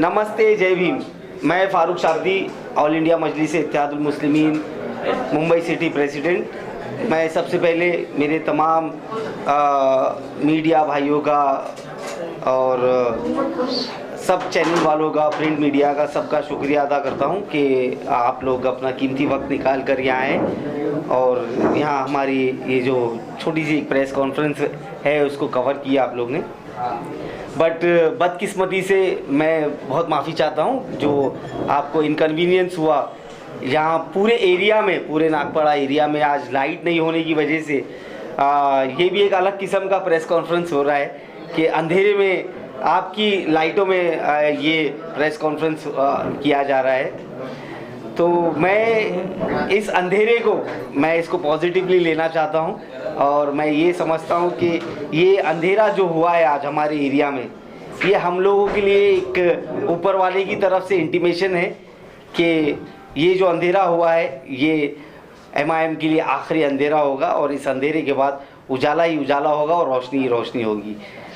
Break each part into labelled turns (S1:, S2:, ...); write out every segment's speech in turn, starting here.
S1: नमस्ते, जय भीम। मैं फारूक शाब्दी, ऑल इंडिया मजलिस इत्तेहादुल मुस्लिमीन मुंबई सिटी प्रेसिडेंट। मैं सबसे पहले मेरे तमाम मीडिया भाइयों का और सब चैनल वालों का, प्रिंट मीडिया का, सबका शुक्रिया अदा करता हूं कि आप लोग अपना कीमती वक्त निकाल कर यहाँ आए और यहाँ हमारी ये जो छोटी सी प्रेस कॉन्फ्रेंस है उसको कवर किया आप लोग ने। बट बदकिस्मती से मैं बहुत माफ़ी चाहता हूँ जो आपको इनकन्वीनियंस हुआ। यहाँ पूरे एरिया में, पूरे नागपाड़ा एरिया में आज लाइट नहीं होने की वजह से ये भी एक अलग किस्म का प्रेस कॉन्फ्रेंस हो रहा है कि अंधेरे में आपकी लाइटों में ये प्रेस कॉन्फ्रेंस किया जा रहा है। तो मैं इस अंधेरे को, मैं इसको पॉजिटिवली लेना चाहता हूँ और मैं ये समझता हूँ कि ये अंधेरा जो हुआ है आज हमारे एरिया में, ये हम लोगों के लिए एक ऊपर वाले की तरफ से इंटीमेशन है कि ये जो अंधेरा हुआ है ये MIM के लिए आखिरी अंधेरा होगा और इस अंधेरे के बाद उजाला ही उजाला होगा और रोशनी ही रोशनी होगी।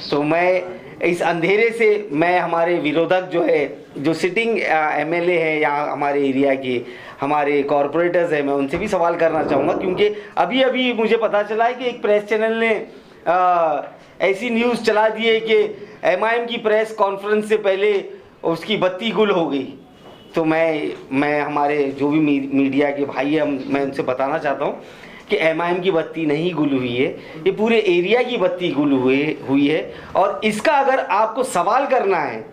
S1: तो मैं इस अंधेरे से मैं हमारे विरोधक जो है, जो सिटिंग MLA है यहाँ हमारे एरिया के, हमारे कॉरपोरेटर्स हैं, मैं उनसे भी सवाल करना चाहूँगा क्योंकि अभी अभी मुझे पता चला है कि एक प्रेस चैनल ने ऐसी न्यूज़ चला दी है कि MIM की प्रेस कॉन्फ्रेंस से पहले उसकी बत्ती गुल हो गई। तो मैं हमारे जो भी मीडिया के भाई हैं, मैं उनसे बताना चाहता हूँ कि MIM की बत्ती नहीं गुल हुई है, ये पूरे एरिया की बत्ती गुल हुई है। और इसका अगर आपको सवाल करना है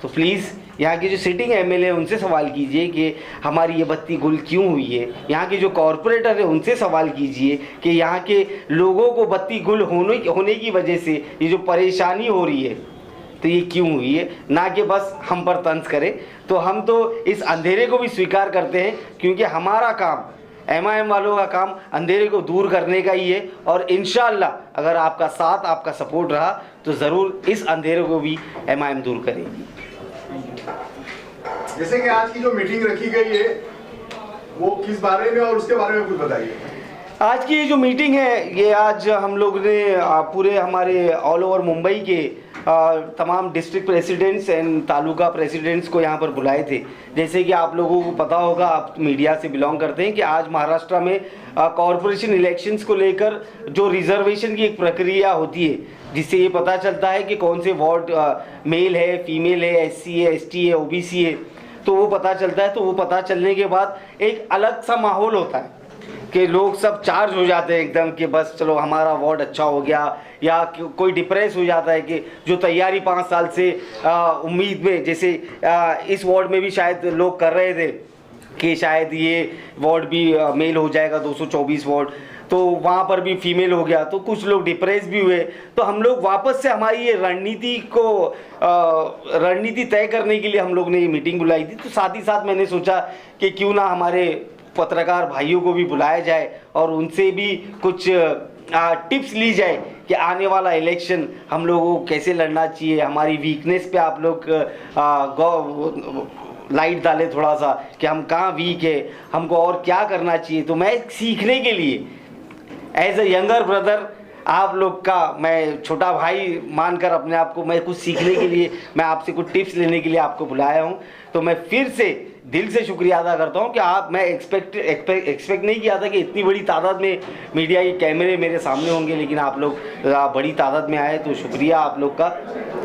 S1: तो प्लीज़ यहाँ के जो सिटिंग MLA उनसे सवाल कीजिए कि हमारी ये बत्ती गुल क्यों हुई है। यहाँ के जो कॉरपोरेटर है उनसे सवाल कीजिए कि यहाँ के लोगों को बत्ती गुल होने की वजह से ये जो परेशानी हो रही है तो ये क्यों हुई है, ना कि बस हम पर तंज करें। तो हम तो इस अंधेरे को भी स्वीकार करते हैं क्योंकि हमारा काम, MIM वालों का काम अंधेरे को दूर करने का ही है और इंशाअल्लाह अगर आपका साथ, आपका सपोर्ट रहा तो ज़रूर इस अंधेरे को भी MIM दूर करेगी।
S2: जैसे कि आज की जो मीटिंग रखी गई है वो किस बारे में और उसके बारे में कुछ बताइए।
S1: आज की जो मीटिंग है ये आज हम लोग ने पूरे हमारे ऑल ओवर मुंबई के तमाम district presidents and taluka presidents को यहाँ पर बुलाए थे। जैसे कि आप लोगों को पता होगा, आप मीडिया से बिलोंग करते हैं कि आज महाराष्ट्र में कॉरपोरेशन इलेक्शंस को लेकर जो रिजर्वेशन की एक प्रक्रिया होती है जिससे ये पता चलता है कि कौन से वार्ड मेल है, फीमेल है, SC है, ST है, OBC है, तो वो पता चलता है। तो वो पता चलने के बाद एक अलग सा माहौल होता है कि लोग सब चार्ज हो जाते हैं एकदम कि बस चलो हमारा वार्ड अच्छा हो गया, या कोई डिप्रेस हो जाता है कि जो तैयारी 5 साल से उम्मीद में, जैसे इस वार्ड में भी शायद लोग कर रहे थे कि शायद ये वार्ड भी मेल हो जाएगा, 224 वार्ड, तो वहाँ पर भी फीमेल हो गया, तो कुछ लोग डिप्रेस भी हुए। तो हम लोग वापस से हमारी ये रणनीति तय करने के लिए हम लोग ने ये मीटिंग बुलाई थी। तो साथ ही साथ मैंने सोचा कि क्यों ना हमारे पत्रकार भाइयों को भी बुलाया जाए और उनसे भी कुछ टिप्स ली जाए कि आने वाला इलेक्शन हम लोगों को कैसे लड़ना चाहिए, हमारी वीकनेस पे आप लोग लाइट डाले थोड़ा सा कि हम कहाँ वीक है, हमको और क्या करना चाहिए। तो मैं सीखने के लिए एज ए यंगर ब्रदर, आप लोग का मैं छोटा भाई मानकर अपने आप को, मैं कुछ सीखने के लिए, मैं आपसे कुछ टिप्स लेने के लिए आपको बुलाया हूँ। तो मैं फिर से दिल से शुक्रिया अदा करता हूँ कि मैं एक्सपेक्ट नहीं किया था कि इतनी बड़ी तादाद में मीडिया के कैमरे मेरे सामने होंगे, लेकिन आप लोग बड़ी तादाद में आए, तो शुक्रिया आप लोग का।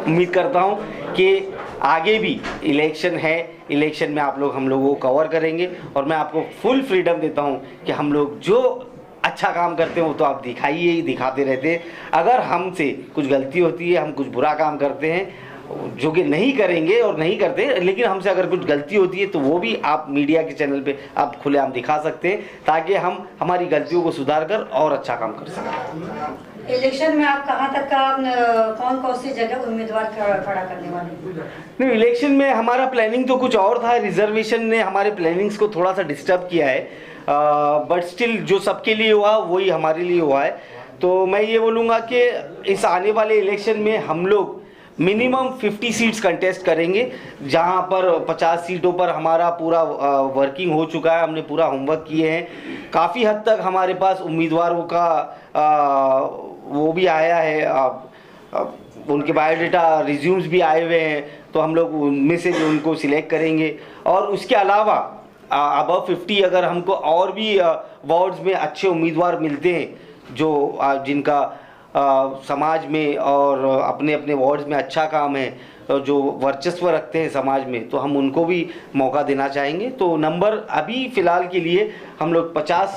S1: उम्मीद करता हूँ कि आगे भी इलेक्शन है, इलेक्शन में आप लोग हम लोगों को कवर करेंगे और मैं आपको फुल फ्रीडम देता हूँ कि हम लोग जो अच्छा काम करते हैं वो तो आप दिखाइए ही, दिखाते रहते हैं। अगर हमसे कुछ गलती होती है, हम कुछ बुरा काम करते हैं जो कि नहीं करेंगे और नहीं करते, लेकिन हमसे अगर कुछ गलती होती है तो वो भी आप मीडिया के चैनल पे आप खुलेआम दिखा सकते हैं ताकि हम हमारी गलतियों को सुधार कर और अच्छा काम कर सकें।
S3: इलेक्शन में आप कहाँ तक का कौन सी जगह उम्मीदवार खड़ा करने वाले?
S1: नहीं, इलेक्शन में हमारा प्लानिंग तो कुछ और था। रिजर्वेशन ने हमारे प्लानिंग्स को थोड़ा सा डिस्टर्ब किया है, बट स्टिल जो सबके लिए हुआ वही हमारे लिए हुआ है। तो मैं ये बोलूँगा कि इस आने वाले इलेक्शन में हम लोग मिनिमम 50 सीट्स कंटेस्ट करेंगे, जहां पर 50 सीटों पर हमारा पूरा वर्किंग हो चुका है, हमने पूरा होमवर्क किए हैं। काफ़ी हद तक हमारे पास उम्मीदवारों का वो भी आया है, उनके बायोडाटा रिज्यूम्स भी आए हुए हैं। तो हम लोग उनमें से जो उनको सिलेक्ट करेंगे। और उसके अलावा अबव 50 अगर हमको और भी वार्ड्स में अच्छे उम्मीदवार मिलते हैं जो जिनका समाज में और अपने अपने वार्ड्स में अच्छा काम है, जो वर्चस्व रखते हैं समाज में, तो हम उनको भी मौका देना चाहेंगे। तो नंबर अभी फ़िलहाल के लिए हम लोग 50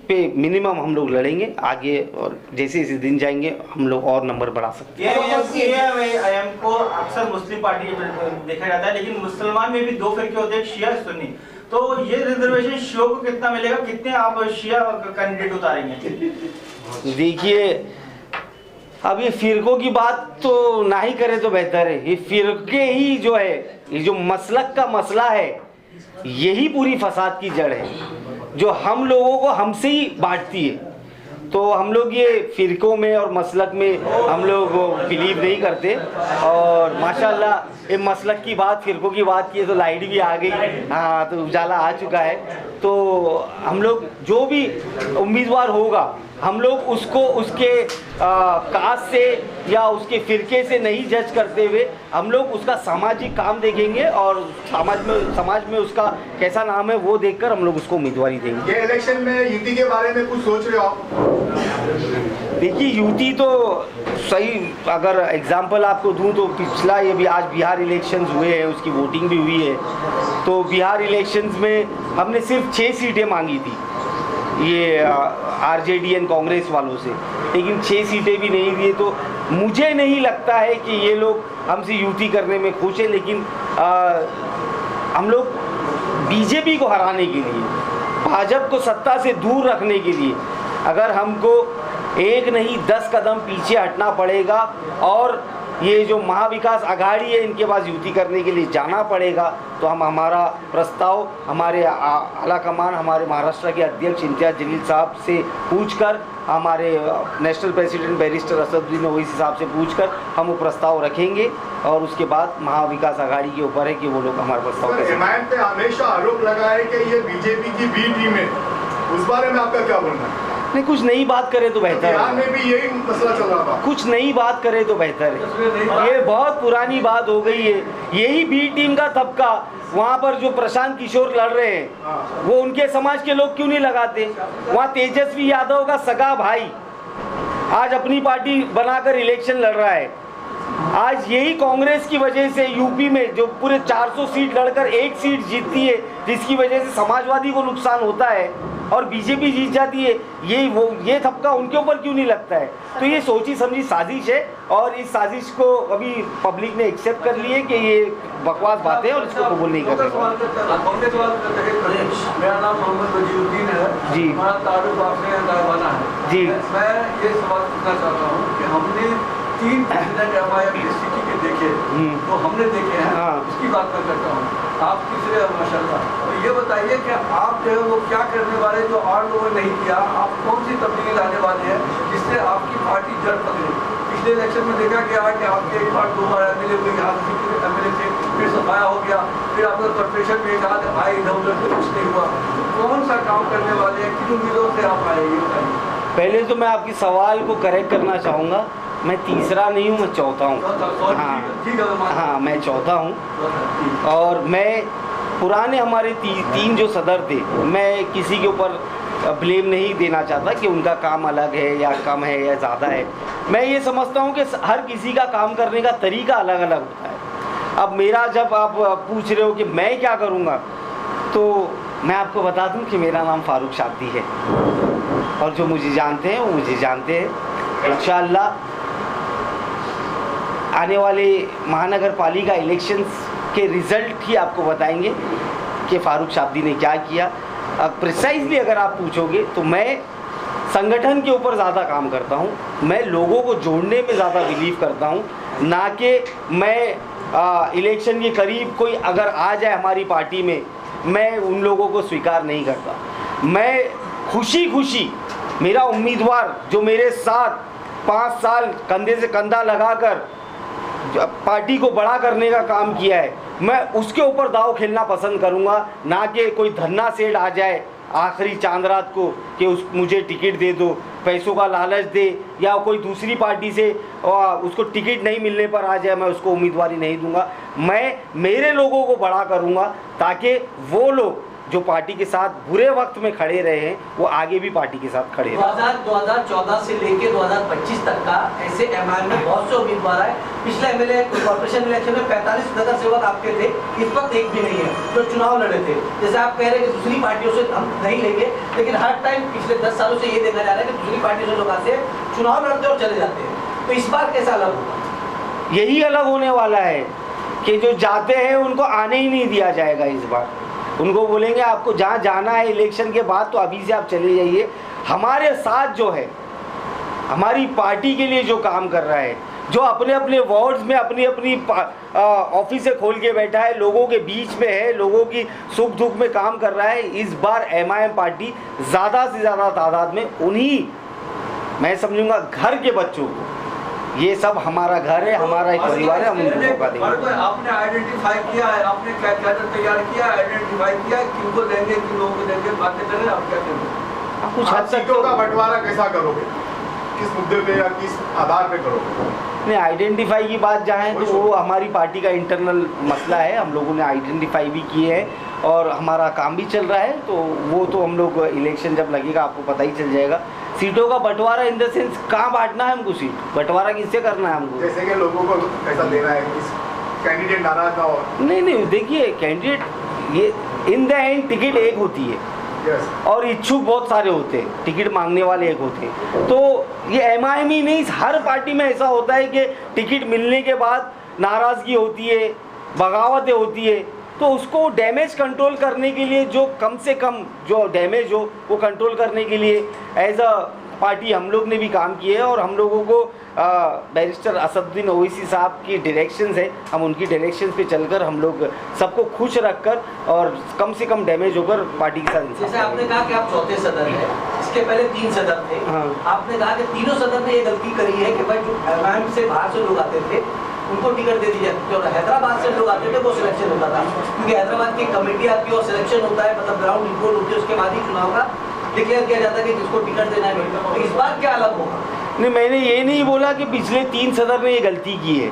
S1: पे मिनिमम हम लोग लड़ेंगे आगे, और जैसे जैसे दिन जाएंगे हम लोग और नंबर बढ़ा सकते हैं।
S4: AIM को अक्सर मुस्लिम पार्टी देखा जाता है, लेकिन मुसलमान में भी 2 फिरके होते हैं, शिया सुन्नी। तो ये रिजर्वेशन शिया को कितना मिलेगा, कितने आप शिया कैंडिडेट उतारेंगे?
S1: देखिए, अब ये फिरकों की बात तो ना ही करें तो बेहतर है। ये फिरके ही जो है, ये जो मसलक का मसला है, यही पूरी फसाद की जड़ है, जो हम लोगों को हमसे ही बांटती है। तो हम लोग ये फिरकों में और मसलक में हम लोग बिलीव नहीं करते। और माशाल्लाह ये मसलक की बात, फिरकों की बात की है तो लाइट भी आ गई, हाँ, तो उजाला आ चुका है। तो हम लोग जो भी उम्मीदवार होगा, हम लोग उसको उसके कास्ट से या उसके फिरके से नहीं जज करते हुए हम लोग उसका सामाजिक काम देखेंगे और समाज में उसका कैसा नाम है वो देखकर हम लोग उसको उम्मीदवारी देंगे।
S2: ये इलेक्शन में यूटी के बारे में कुछ सोच रहे हो आप?
S1: देखिए, यूटी तो सही, अगर एग्जांपल आपको दूं तो पिछला ये भी आज बिहार इलेक्शंस हुए हैं, उसकी वोटिंग भी हुई है। तो बिहार इलेक्शंस में हमने सिर्फ 6 सीटें मांगी थी ये आरजेडी एंड कांग्रेस वालों से, लेकिन 6 सीटें भी नहीं दिए। तो मुझे नहीं लगता है कि ये लोग हमसे यूटी करने में खुश हैं, लेकिन हम लोग बीजेपी को हराने के लिए, भाजपा को सत्ता से दूर रखने के लिए अगर हमको 1 नहीं 10 कदम पीछे हटना पड़ेगा और ये जो महाविकास आघाड़ी है इनके पास युति करने के लिए जाना पड़ेगा, तो हम हमारा प्रस्ताव हमारे आला कमान, हमारे महाराष्ट्र के अध्यक्ष इम्तियाज़ जलील साहब से पूछकर, हमारे national president barrister Asaduddin Owaisi साहब से पूछकर हम वो प्रस्ताव रखेंगे। और उसके बाद महाविकास आघाड़ी के ऊपर है कि वो लोग हमारा प्रस्ताव कैसे।
S2: हिमायत पे हमेशा आरोप लगा है कि ये बीजेपी की बी टीम है, उस बारे में आपका क्या बोलना है?
S1: नहीं, कुछ नई बात करें तो बेहतर है।
S2: बिहार में भी यही मसला चल रहा था।
S1: कुछ नई बात करें तो बेहतर है। ये बहुत पुरानी बात हो गई है। यही बी टीम का तबका वहाँ पर जो प्रशांत किशोर लड़ रहे हैं, वो उनके समाज के लोग क्यों नहीं लगाते? वहाँ तेजस्वी यादव का सगा भाई आज अपनी पार्टी बनाकर इलेक्शन लड़ रहा है। आज यही कांग्रेस की वजह से यूपी में जो पूरे 400 सीट लड़कर 1 सीट जीतती है, जिसकी वजह से समाजवादी को नुकसान होता है और बीजेपी जीत जाती है, ये थपका उनके ऊपर क्यों नहीं लगता है? तो ये सोची समझी साजिश है और इस साजिश को अभी पब्लिक ने एक्सेप्ट कर ली है कि ये बकवास बातें है और इसको कबूल नहीं कर रहे।
S5: मेरा नाम मोहम्मद वजीरुद्दीन है
S1: जी।
S5: हमारा ताल्लुक आपसे गायबाना है
S1: जी।
S5: मैं ये सवाल पूछना चाहता हूँ कि हमने 3 प्रेसिडेंट सिटी के देखे, तो हमने देखे हैं,
S1: हाँ।
S5: उसकी बात मैं करता हूँ। आप तीसरे माशाल्लाह, तो ये बताइए कि आप जो है वो क्या करने वाले जो और लोगों ने नहीं किया, आप कौन सी तब्दीली लाने वाले हैं जिससे आपकी पार्टी जड़ पकड़े? पिछले इलेक्शन में देखा गया कि आपके 1 बार 2 बार एमएलए हुए, यहाँ एमएलए थे, फिर सफाया हो गया, फिर आपका कॉर्पोरेशन में कहा आए इधर उधर से कुछ नहीं हुआ। कौन सा काम करने वाले हैं, किन उम्मीदों से आप आए, ये बताइए।
S1: पहले तो मैं आपकी सवाल को करेक्ट करना चाहूँगा, मैं तीसरा नहीं हूँ, मैं चौथा हूँ। हाँ, मैं चौथा हूँ। और मैं पुराने हमारे 3 जो सदर थे, मैं किसी के ऊपर ब्लेम नहीं देना चाहता कि उनका काम अलग है या कम है या ज़्यादा है। मैं ये समझता हूँ कि हर किसी का काम करने का तरीका अलग अलग होता है। अब मेरा, जब आप पूछ रहे हो कि मैं क्या करूँगा, तो मैं आपको बता दूं कि मेरा नाम फारूक शाब्दी है और जो मुझे जानते हैं वो मुझे जानते हैं। इंशाअल्लाह आने वाले महानगर पालिका इलेक्शंस के रिज़ल्ट ही आपको बताएंगे कि फारूक शाब्दी ने क्या किया। प्रिसाइजली अगर आप पूछोगे तो मैं संगठन के ऊपर ज़्यादा काम करता हूँ, मैं लोगों को जोड़ने में ज़्यादा बिलीव करता हूँ, ना कि मैं इलेक्शन के करीब कोई अगर आ जाए हमारी पार्टी में, मैं उन लोगों को स्वीकार नहीं करता। मैं खुशी मेरा उम्मीदवार जो मेरे साथ 5 साल कंधे से कंधा लगाकर पार्टी को बड़ा करने का काम किया है, मैं उसके ऊपर दाव खेलना पसंद करूंगा, ना कि कोई धन्ना सेठ आ जाए आखिरी चांद रात को कि मुझे टिकट दे दो पैसों का लालच दे या कोई दूसरी पार्टी से उसको टिकट नहीं मिलने पर आ जाए, मैं उसको उम्मीदवारी नहीं दूंगा। मैं मेरे लोगों को बड़ा करूंगा ताकि वो लोग जो पार्टी के साथ बुरे वक्त में खड़े रहे हैं वो आगे भी पार्टी के साथ खड़े रहें।
S6: 2014 से लेके 2025 तक का ऐसे एमआईएम में बहुत से उम्मीदवार आए। पिछले एमएलए कॉर्पोरेशन इलेक्शन में 45 नगर सेवक आपके थे, इस वक्त एक भी नहीं है जो चुनाव लड़े थे। जैसे आप कह रहे हैं कि दूसरी पार्टियों से हम नहीं लेंगे, लेकिन हर टाइम पिछले 10 सालों से ये देखा जा रहा है कि दूसरी पार्टियों से लोग आते हैं, चुनाव लड़ते और चले जाते हैं। तो इस बार कैसा अलग होगा?
S1: यही अलग होने वाला है कि जो जाते हैं उनको आने ही नहीं दिया जाएगा। इस बार उनको बोलेंगे आपको जहाँ जाना है इलेक्शन के बाद तो अभी से आप चले जाइए। हमारे साथ जो है, हमारी पार्टी के लिए जो काम कर रहा है, जो अपने अपने वार्ड्स में अपनी अपनी ऑफिस खोल के बैठा है, लोगों के बीच में है, लोगों की सुख दुख में काम कर रहा है, इस बार एमआईएम पार्टी ज़्यादा से ज़्यादा तादाद में उन्हीं, मैं समझूंगा घर के बच्चों को, ये सब हमारा घर है, हमारा एक परिवार है, हम उनको मौका देंगे।
S5: आपने आइडेंटिफाई किया है, आपने क्या कैडर तैयार किया, आइडेंटिफाई किया है, किनको देंगे, किन लोगों को देंगे, बातें करें, आप क्या करेंगे?
S1: कुछ हद तक
S2: सीटों का बंटवारा कैसा करोगे, किस मुद्दे पे या किस आधार पे करोगे?
S1: नहीं, आइडेंटिफाई की बात जाए तो वो हमारी पार्टी का इंटरनल मसला है। हम लोगों ने आइडेंटिफाई भी किए हैं और हमारा काम भी चल रहा है, तो वो तो हम लोग इलेक्शन जब लगेगा आपको पता ही चल जाएगा। सीटों का बंटवारा इन द सेंस कहाँ बांटना है हमको, सीट बंटवारा किससे करना है हमको?
S2: जैसे कि लोगों को कैसा देना है, किस कैंडिडेट नाराज ना हो?
S1: नहीं, देखिए कैंडिडेट ये इन द एंड टिकट एक होती है और इच्छुक बहुत सारे होते हैं, टिकट मांगने वाले एक होते हैं। तो ये एमआईएम ही नहीं, हर पार्टी में ऐसा होता है कि टिकट मिलने के बाद नाराज़गी होती है, बगावतें होती है। तो उसको डैमेज कंट्रोल करने के लिए, जो कम से कम जो डैमेज हो वो कंट्रोल करने के लिए एज अ पार्टी हम लोग ने भी काम किए हैं और हम लोगों को बैरिस्टर असदुद्दीन ओवैसी साहब की डायरेक्शंस है, हम उनकी डायरेक्शंस पे चलकर हम लोग सबको खुश रखकर और कम से कम डैमेज होकर पार्टी के साथ।
S6: जैसे आपने कहा कि आप चौथे सदर हैं, इसके पहले 3 सदर थे।
S1: हाँ।
S6: आपने कहा कि तीनों सदर ने ये गलती करी है कि भाई जो एमआईएम से बाहर से लोग आते थे उनको टिकट दे दी जाती, और हैदराबाद से लोग आते थे वो सिलेक्शन होता था, क्योंकि हैदराबाद की कमेटी आती है और सिलेक्शन होता है, मतलब ग्राउंड रिपोर्ट होती है, उसके बाद ही चुनाव का डिक्लेयर किया जाता है कि किसको टिकट देना है। तो इस बार क्या अलग होगा?
S1: नहीं, मैंने ये नहीं बोला कि पिछले 3 सदर ने ये गलती की है।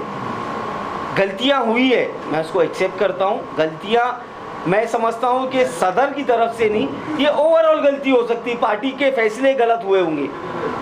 S1: गलतियां हुई है, मैं उसको एक्सेप्ट करता हूँ। गलतियां मैं समझता हूँ कि सदर की तरफ से नहीं, ये ओवरऑल गलती हो सकती है, पार्टी के फैसले गलत हुए होंगे,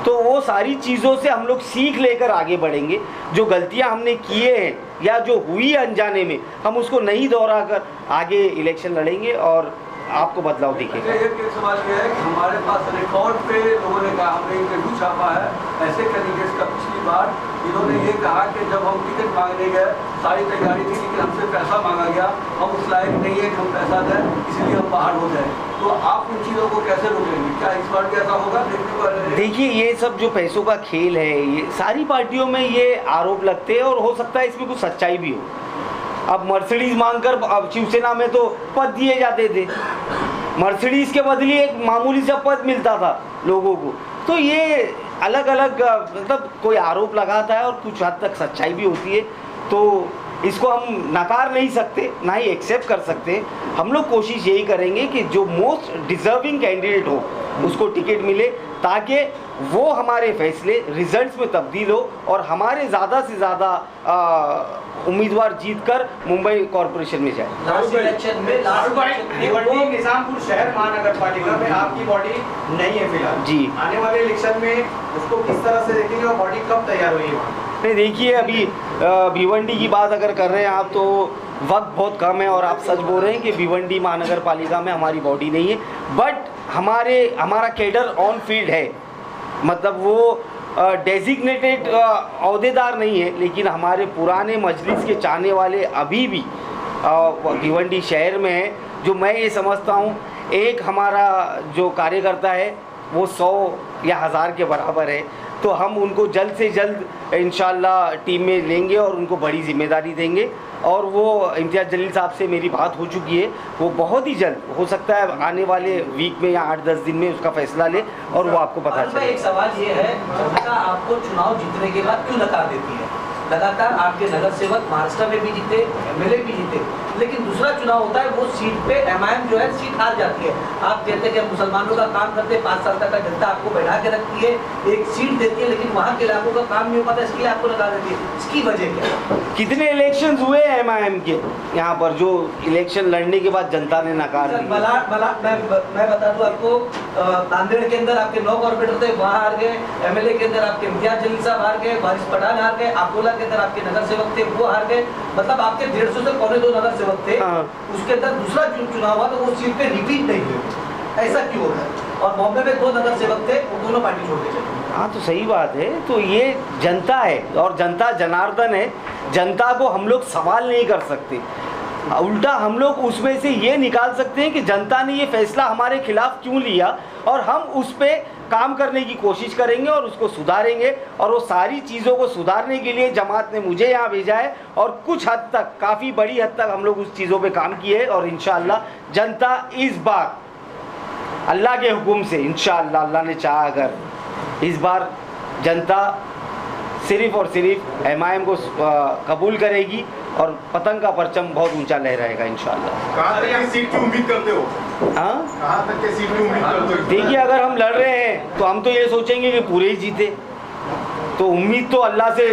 S1: तो वो सारी चीज़ों से हम लोग सीख लेकर आगे बढ़ेंगे। जो गलतियां हमने किए हैं या जो हुई अनजाने में, हम उसको नहीं दोहरा कर आगे इलेक्शन लड़ेंगे और आपको बदलाव दिखेगा।
S5: एक सवाल ये है कि हमारे पास रिकॉर्ड पे लोगों ने कहा, हमने इंटरव्यू छापा है ऐसे कैंडिडेट्स का, पिछली बार इन्होंने ये कहा कि जब हम टिकट मांगने गए सारी तैयारी थी, लेकिन हमसे पैसा मांगा गया, हम उस लायक नहीं है कि हम पैसा दें, इसलिए हम बाहर हो जाए। तो आप इन चीज़ों को कैसे रोकेंगे? क्या इस बार भी ऐसा होगा?
S1: देखिए, ये सब जो पैसों का खेल है, ये सारी पार्टियों में ये आरोप लगते हैं और हो सकता है इसमें कुछ सच्चाई भी हो। अब मर्सिडीज मांगकर अब शिवसेना में तो पद दिए जाते थे, मर्सिडीज के बदले एक मामूली सा पद मिलता था लोगों को। तो ये अलग अलग मतलब कोई आरोप लगाता है और कुछ हद तक सच्चाई भी होती है, तो इसको हम नकार नहीं सकते, ना ही एक्सेप्ट कर सकते। हम लोग कोशिश यही करेंगे कि जो मोस्ट डिजर्विंग कैंडिडेट हो उसको टिकट मिले, ताकि वो हमारे फैसले रिजल्ट्स में तब्दील हो और हमारे ज़्यादा से ज़्यादा उम्मीदवार जीतकर मुंबई कॉरपोरेशन में जाए।
S6: लास्ट इलेक्शन में
S4: भिवंडी निजामपुर शहर महानगर पालिका में आपकी बॉडी नहीं है फिलहाल
S1: जी,
S4: आने वाले इलेक्शन में उसको किस तरह से देखेंगे और बॉडी कब तैयार हुई है?
S1: नहीं, देखिए अभी भिवंडी की बात अगर कर रहे हैं आप, तो वक्त बहुत कम है और आप सच बोल रहे हैं कि भिवंडी महानगर पालिका में हमारी बॉडी नहीं है, बट हमारा कैडर ऑन फील्ड है। मतलब वो डेजिग्नेटेड अहदेदार नहीं है, लेकिन हमारे पुराने मजलिस के चाहने वाले अभी भी भिवंडी शहर में है। जो मैं ये समझता हूँ, एक हमारा जो कार्यकर्ता है वो 100 या 1000 के बराबर है, तो हम उनको जल्द से जल्द इंशाल्लाह टीम में लेंगे और उनको बड़ी जिम्मेदारी देंगे। और वो इम्तियाज़ जलील साहब से मेरी बात हो चुकी है, वो बहुत ही जल्द, हो सकता है आने वाले वीक में या 8-10 दिन में उसका फैसला ले और वो आपको पता चले।
S6: एक सवाल ये है, जनता आपको चुनाव जीतने के बाद क्यों नकार देती है? लगातार आपके नगर सेवक महाराष्ट्र में भी जीते, एमएलए भी जीते, लेकिन दूसरा चुनाव होता है वो सीट पे एमआईएम जो है सीट हार जाती है। आप कहते हैं कि मुसलमानों का काम करते हैं, 5 साल तक का जनता आपको बैठा के रखती है, एक सीट देती है, लेकिन वहाँ के इलाकों का काम नहीं हो पाता, इसके लिए आपको लगा देती है। इसकी वजह क्या है?
S1: कितने इलेक्शन हुए हैं एमआईएम के यहाँ पर जो इलेक्शन लड़ने के बाद जनता ने नकार दी?
S6: मैं बता दूं आपको, नांदेड़ के अंदर आपके 9 कॉर्पोरेटर थे, वहाँ हार गए। एमएलए के अंदर आपके इम्तियाज जलील साहब हार गए, वारिस पठान हार गए, अकोला के अंदर आपके नगर सेवक थे वो हार गए। मतलब आपके 150 से 1.25 नगर सेवक थे, उसके अंदर दूसरा चुनाव हुआ तो वो सीट पे रिपीट नहीं हुए। ऐसा क्यों हो रहा है? और बॉम्बे में 2 नगर सेवक थे, वो दोनों पार्टी छोड़ के चले।
S1: हाँ तो सही बात है। तो ये जनता है और जनता जनार्दन है, जनता को हम लोग सवाल नहीं कर सकते। उल्टा हम लोग उसमें से ये निकाल सकते हैं कि जनता ने ये फैसला हमारे खिलाफ क्यों लिया और हम उस पर काम करने की कोशिश करेंगे और उसको सुधारेंगे। और वो सारी चीज़ों को सुधारने के लिए जमात ने मुझे यहाँ भेजा है और कुछ हद तक, काफ़ी बड़ी हद तक हम लोग उस चीज़ों पे काम किए और इंशाअल्लाह जनता इस बार अल्लाह के हुक्म से, इंशाअल्लाह अल्लाह ने चाहा अगर, इस बार जनता सिर्फ और सिर्फ एमआईएम को कबूल करेगी और पतंग का परचम बहुत ऊंचा लहराएगा इंशाअल्लाह।
S2: कहाँ तक की सीट की उम्मीद करते हो?
S1: हाँ
S2: कहाँ तक की सीट की उम्मीद करते हो?
S1: देखिए, अगर हम लड़ रहे हैं तो हम तो ये सोचेंगे कि पूरे ही जीते, तो उम्मीद तो अल्लाह से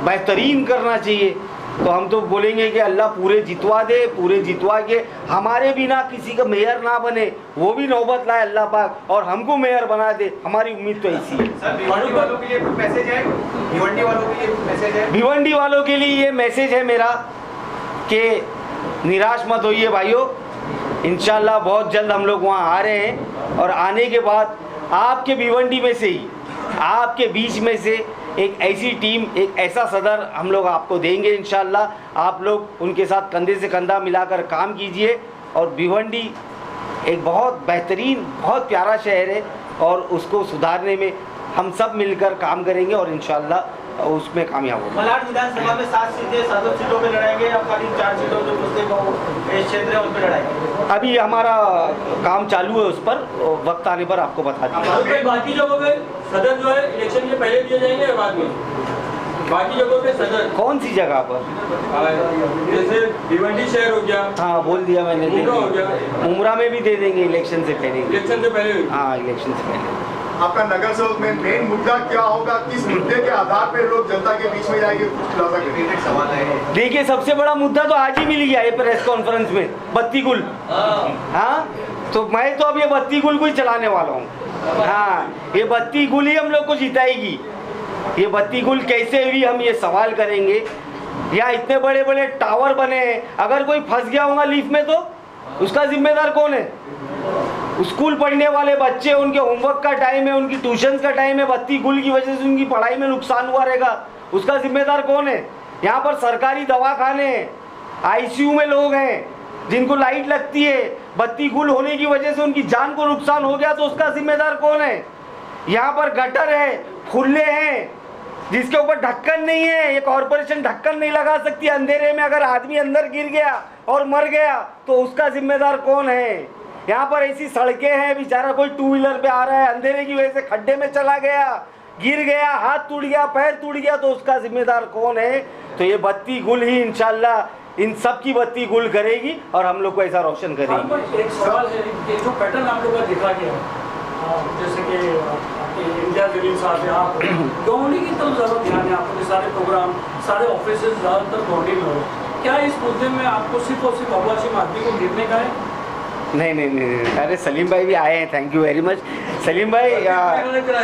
S1: बेहतरीन करना चाहिए। तो हम तो बोलेंगे कि अल्लाह पूरे जितवा दे, पूरे जितवा के हमारे बिना किसी का मेयर ना बने, वो भी नौबत लाए अल्लाह पाक और हमको मेयर बना दे। हमारी उम्मीद तो ऐसी है।
S4: सर, भिवंडी वालों के लिए कुछ मैसेज है? भिवंडी वालों के लिए कुछ मैसेज है?
S1: भिवंडी वालों के लिए ये मैसेज है मेरा कि निराश मत होइए भाइयों, इंशाल्लाह बहुत जल्द हम लोग वहाँ आ रहे हैं और आने के बाद आपके भिवंडी में से ही, आपके बीच में से एक ऐसी टीम, एक ऐसा सदर हम लोग आपको देंगे इंशाल्लाह। आप लोग उनके साथ कंधे से कंधा मिलाकर काम कीजिए और भिवंडी एक बहुत बेहतरीन, बहुत प्यारा शहर है और उसको सुधारने में हम सब मिलकर काम करेंगे और इंशाल्लाह उसमें कामयाब होंगे।
S4: मलाड विधानसभा में 7 सीटें 7 सीटों पे लड़ाएंगे या खाली 4 सीटों जो मुस्लिम क्षेत्र है उन पे लड़ाएंगे?
S1: अभी हमारा काम चालू है, उस पर वक्त आने पर आपको बता देंगे।
S7: बाकी जगहों पे सदर जो है इलेक्शन के पहले दिए जाएंगे या बाद में? बाकी जगहों पे सदर
S1: कौन सी जगह पर?
S7: जैसे भिवंडी शहर हो गया,
S1: हाँ बोल दिया मैंने,
S7: मुमरा हो गया।
S1: मुमरा में भी दे देंगे इलेक्शन से पहले।
S7: इलेक्शन से पहले?
S1: हाँ इलेक्शन से पहले।
S2: आपका नगर सेवक में मेन मुद्दा क्या होगा? किस मुद्दे के आधार पर लोग जनता के बीच में जाएंगे? कुछ खुलासा करिए। सवाल है।
S1: देखिए, सबसे बड़ा मुद्दा तो आज ही मिल गया है प्रेस कॉन्फ्रेंस में, बत्ती गुल। हाँ तो मैं तो अब ये बत्ती गुल को ही चलाने वाला हूँ। हाँ, ये बत्ती गुल ही हम लोग को जिताएगी। ये बत्ती गुल कैसे हुई हम ये सवाल करेंगे। यहाँ इतने बड़े बड़े टावर बने हैं, अगर कोई फंस गया होगा लीफ में तो उसका जिम्मेदार कौन है? स्कूल पढ़ने वाले बच्चे, उनके होमवर्क का टाइम है, उनकी ट्यूशन का टाइम है, बत्ती गुल की वजह से उनकी पढ़ाई में नुकसान हुआ रहेगा, उसका जिम्मेदार कौन है? यहाँ पर सरकारी दवाखाने हैं, आईसीयू में लोग हैं जिनको लाइट लगती है, बत्ती गुल होने की वजह से उनकी जान को नुकसान हो गया तो उसका जिम्मेदार कौन है? यहाँ पर गटर है, फुल्ले हैं जिसके ऊपर ढक्कन नहीं है, ये कॉरपोरेशन ढक्कन नहीं लगा सकती। अंधेरे में अगर आदमी अंदर गिर गया और मर गया तो उसका जिम्मेदार कौन है? यहाँ पर ऐसी सड़कें हैं, बेचारा कोई 2 व्हीलर पे आ रहा है, अंधेरे की वजह से खड्डे में चला गया, गिर गया, हाथ टूट गया, पैर टूट गया, तो उसका जिम्मेदार कौन है? तो ये बत्ती गुल ही इंशाल्लाह इन सब की बत्ती गुल करेगी और हम लोग को ऐसा रोशन करेगी।
S7: एक सवाल है, ये जो पैटर्न आप लोग का दिखा गया जैसे कि इंडिया जलील साहब है, आप गवर्नी की तरफ ज़्यादा ध्यान है, आपके सारे प्रोग्राम, सारे ऑफिस ज़्यादातर गवर्नी में हो, क्या इस मुद्दे में आपको सिर्फ और सिर्फ अब्बासी आदमी को गिरने का है?
S1: नहीं, अरे सलीम भाई भी आए हैं, thank you very much. Salim भाई,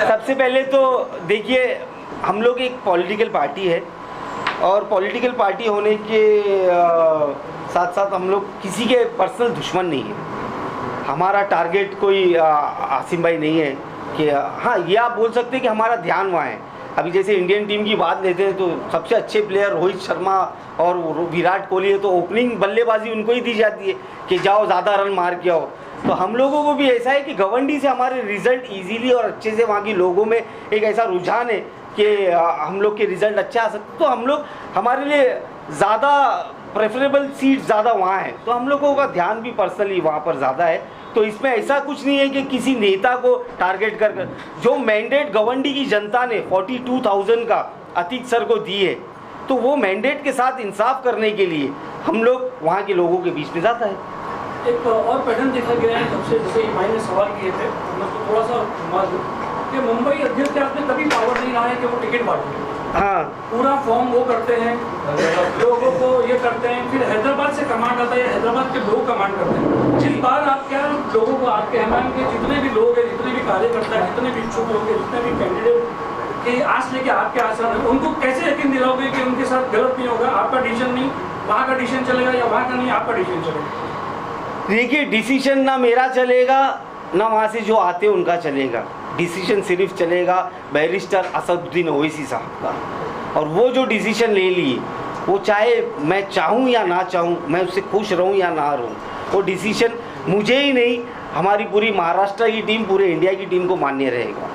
S1: सबसे पहले तो देखिए, हम लोग एक पॉलिटिकल पार्टी है और पॉलिटिकल पार्टी होने के साथ साथ हम लोग किसी के पर्सनल दुश्मन नहीं है। हमारा टारगेट कोई आसिम भाई नहीं है कि हाँ, ये आप बोल सकते हैं कि हमारा ध्यान वहाँ है। अभी जैसे इंडियन टीम की बात लेते हैं तो सबसे अच्छे प्लेयर रोहित शर्मा और विराट कोहली है, तो ओपनिंग बल्लेबाजी उनको ही दी जाती है कि जाओ ज़्यादा रन मार के आओ। तो हम लोगों को भी ऐसा है कि गवंडी से हमारे रिजल्ट इजीली और अच्छे से, वहाँ की लोगों में एक ऐसा रुझान है कि हम लोग के रिजल्ट अच्छे आ सकते, तो हम लोग, हमारे लिए ज़्यादा प्रेफरेबल सीट ज़्यादा वहाँ है, तो हम लोगों का ध्यान भी पर्सनली वहाँ पर ज़्यादा है। तो इसमें ऐसा कुछ नहीं है कि किसी नेता को टारगेट कर जो मैंडेट गवंडी की जनता ने 42,000 का अतीक सर को दी है, तो वो मैंडेट के साथ इंसाफ करने के लिए हम लोग वहाँ के लोगों के बीच में जाता है।
S7: एक और पैटर्न देखा गया है जब से, जैसे भाई ने सवाल किए थे, मैं तो थोड़ा सा मान लूँ कि मुंबई अध्यक्ष के हाथ में कभी पावर नहीं रहा है कि वो टिकट बांटे।
S1: हाँ,
S7: पूरा फॉर्म वो करते हैं, लोगों को ये करते हैं, फिर हैदराबाद से कमांड आता है, हैदराबाद के लोग कमांड करते हैं। इस बार आप क्या लोगों को, आपके एमआईएम के जितने भी लोग हैं, जितने भी कार्यकर्ता हैं, जितने भी इच्छुक लोग हैं, जितने भी कैंडिडेट की आस लेके आपके आसान है, उनको कैसे यकीन दिलाओगे कि उनके साथ गलत नहीं होगा, आपका डिसीजन नहीं वहाँ का डिसीजन चलेगा या वहाँ का नहीं आपका डिसीजन चलेगा?
S1: देखिए, डिसीजन ना मेरा चलेगा ना वहाँ से जो आते हैं उनका चलेगा। डिसीजन सिर्फ चलेगा बैरिस्टर असदुद्दीन ओवैसी साहब का, और वो जो डिसीजन ले लिए, वो चाहे मैं चाहूँ या ना चाहूँ, मैं उससे खुश रहूँ या ना रहूँ, वो डिसीजन मुझे ही नहीं, हमारी पूरी महाराष्ट्र की टीम, पूरे इंडिया की टीम को मान्य रहेगा।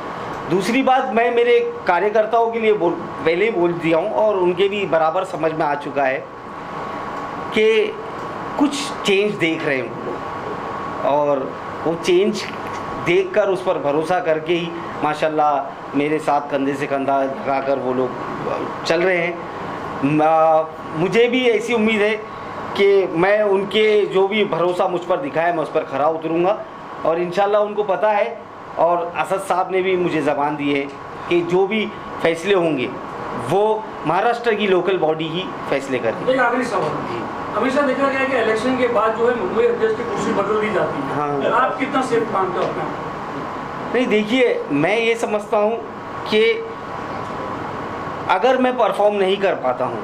S1: दूसरी बात, मैं मेरे कार्यकर्ताओं के लिए पहले ही बोल दिया हूँ और उनके भी बराबर समझ में आ चुका है कि कुछ चेंज देख रहे हैं वो लोग, और वो चेंज देखकर उस पर भरोसा करके ही माशाल्लाह मेरे साथ कंधे से कंधा लगाकर वो लोग चल रहे हैं। मुझे भी ऐसी उम्मीद है कि मैं उनके जो भी भरोसा मुझ पर दिखाया, मैं उस पर खरा उतरूँगा, और इंशाल्लाह उनको पता है, और असद साहब ने भी मुझे ज़बान दी है कि जो भी फैसले होंगे वो महाराष्ट्र की लोकल बॉडी ही फैसले करेगी।
S7: एक आखिरी सवाल, हमेशा देखा गया है कि इलेक्शन के बाद जो है मुंबई अध्यक्ष की कुर्सी बदल दी जाती है।
S1: हाँ।
S7: आप कितना सेफ मानते हो अपने?
S1: नहीं, देखिए, मैं ये समझता हूँ कि अगर मैं परफॉर्म नहीं कर पाता हूँ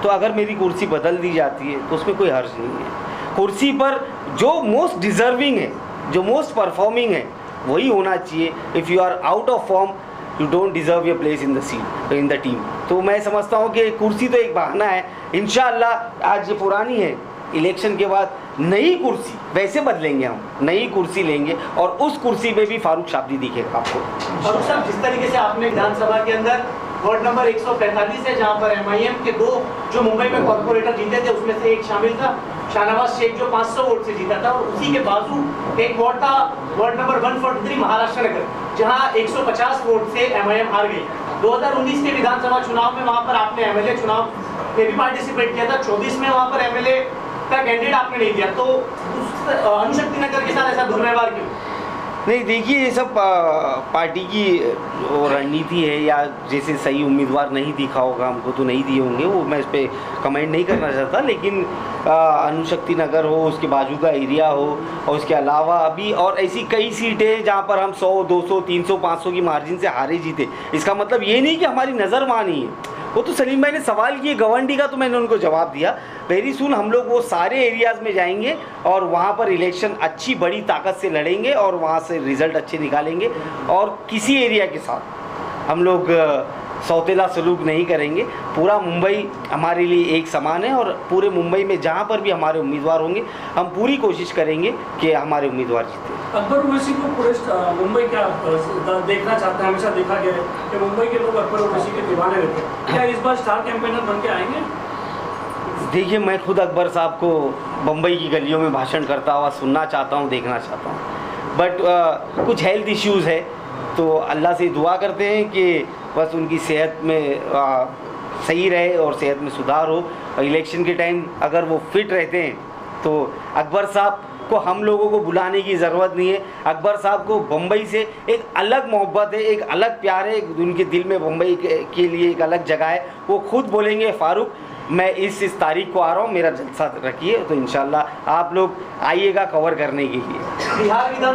S1: तो अगर मेरी कुर्सी बदल दी जाती है तो उसमें कोई हर्ज नहीं है। कुर्सी पर जो मोस्ट डिज़र्विंग है, जो मोस्ट परफॉर्मिंग है, वही होना चाहिए। If you are out of form, you don't deserve your place in the seat, in the team. तो मैं समझता हूँ कि कुर्सी तो एक बहाना है। इंशाअल्लाह आज ये पुरानी है, इलेक्शन के बाद नई कुर्सी वैसे बदलेंगे, हम नई कुर्सी लेंगे और उस कुर्सी पे भी फारूक शाब्दी दिखेगा आपको।
S6: फारूक साहब, जिस तरीके से आपने विधानसभा के अंदर वार्ड नंबर 145 है जहां पर एमआईएम के 2 जो मुंबई में कॉर्पोरेटर जीते थे उसमें से एक शामिल था शाहनवाज शेख जो 500 वोट से जीता था, और उसी के बाजू एक वार्ड था वार्ड नंबर 143 महाराष्ट्र नगर जहां 150 वोट से एमआईएम हार गई। 2019 के विधानसभा चुनाव में वहां पर आपने एमएलए चुनाव में भी पार्टिसिपेट किया था, 24 में वहां पर एमएलए का कैंडिडेट आपने नहीं दिया, तो उस अनुशक्ति नगर के साथ ऐसा दुर्व्यवहार क्यों?
S1: नहीं, देखिए, ये सब पार्टी की रणनीति है, या जैसे सही उम्मीदवार नहीं दिखा होगा हमको तो नहीं दिए होंगे, वो मैं इस पर कमेंट नहीं करना चाहता। लेकिन अनुशक्ति नगर हो, उसके बाजू का एरिया हो, और उसके अलावा अभी और ऐसी कई सीटें जहाँ पर हम 100, 200, 300, 500 की मार्जिन से हारे जीते। इसका मतलब ये नहीं कि हमारी नज़र वहाँ नहीं है। वो तो सलीम भाई ने सवाल किए गवर्नडी का, तो मैंने उनको जवाब दिया। वेरी सून हम लोग वो सारे एरियाज़ में जाएंगे और वहाँ पर इलेक्शन अच्छी बड़ी ताकत से लड़ेंगे और वहाँ से रिज़ल्ट अच्छे निकालेंगे, और किसी एरिया के साथ हम लोग सौतेला सलूक नहीं करेंगे। पूरा मुंबई हमारे लिए एक समान है, और पूरे मुंबई में जहाँ पर भी हमारे उम्मीदवार होंगे हम पूरी कोशिश करेंगे कि हमारे उम्मीदवार जीते।
S7: अकबर ओवैसी को पूरे मुंबई क्या देखना चाहते हैं? हमेशा देखा गया है कि मुंबई के लोग अकबर ओवैसी के दीवाने रहते हैं। क्या इस बार स्टार कैंपेनर बन के आएंगे?
S1: देखिए, मैं खुद अकबर साहब को बम्बई की गलियों में भाषण करता हुआ सुनना चाहता हूँ, देखना चाहता हूँ, बट कुछ हेल्थ इश्यूज़ है, तो अल्लाह से दुआ करते हैं कि बस उनकी सेहत में सही रहे और सेहत में सुधार हो। और इलेक्शन के टाइम अगर वो फिट रहते हैं तो अकबर साहब को हम लोगों को बुलाने की ज़रूरत नहीं है। अकबर साहब को बम्बई से एक अलग मोहब्बत है, एक अलग प्यार है, उनके दिल में बम्बई के लिए एक अलग जगह है। वो खुद बोलेंगे, फारूक मैं इस तारीख को आ रहा हूँ, मेरा जलसा रखिए, तो इंशाल्लाह आप लोग आइएगा कवर करने के लिए।
S6: बिहार विधान